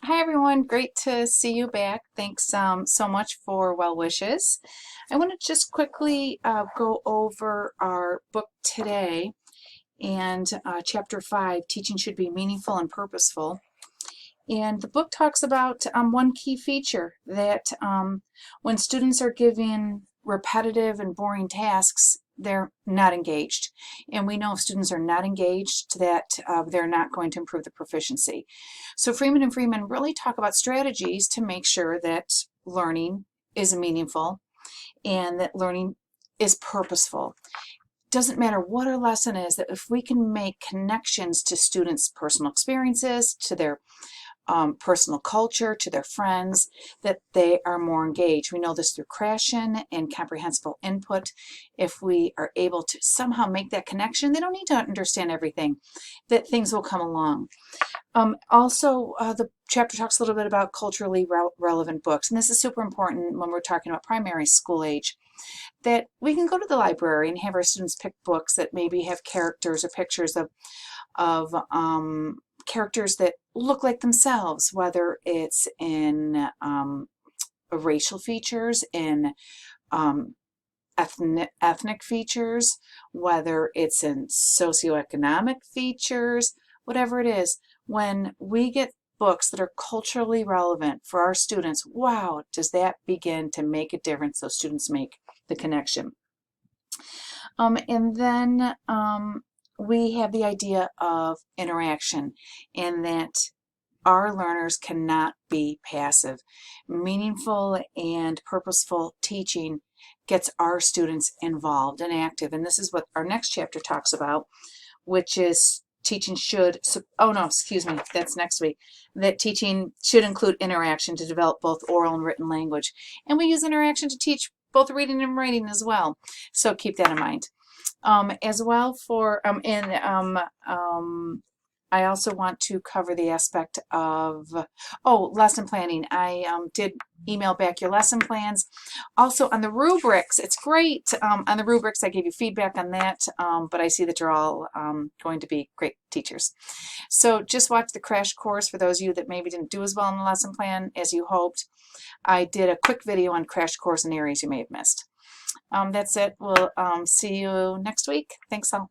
Hi everyone, great to see you back. Thanks so much for well wishes. I want to just quickly go over our book today and chapter 5, Teaching Should Be Meaningful and Purposeful. And the book talks about one key feature that when students are given repetitive and boring tasks, they're not engaged. And we know if students are not engaged that they're not going to improve the proficiency. So Freeman and Freeman really talk about strategies to make sure that learning is meaningful and that learning is purposeful. Doesn't matter what our lesson is, that if we can make connections to students' personal experiences, to their personal culture, to their friends, that they are more engaged. We know this through creation and comprehensible input. If we are able to somehow make that connection, they don't need to understand everything, that things will come along. The chapter talks a little bit about culturally relevant books, and this is super important when we're talking about primary school age, that we can go to the library and have our students pick books that maybe have characters or pictures of characters that look like themselves, whether it's in racial features, in ethnic features, whether it's in socioeconomic features, whatever it is. When we get books that are culturally relevant for our students, wow, does that begin to make a difference so students make the connection. And then we have the idea of interaction, and that our learners cannot be passive. Meaningful and purposeful teaching gets our students involved and active, and this is what our next chapter talks about, which is teaching should, oh no, excuse me, that's next week, that teaching should include interaction to develop both oral and written language. And we use interaction to teach both reading and writing as well, so keep that in mind. As well for, I also want to cover the aspect of, lesson planning. I did email back your lesson plans. Also on the rubrics, it's great. On the rubrics, I gave you feedback on that, but I see that you're all going to be great teachers. So just watch the crash course for those of you that maybe didn't do as well in the lesson plan as you hoped. I did a quick video on crash course and areas you may have missed. That's it. We'll see you next week. Thanks all.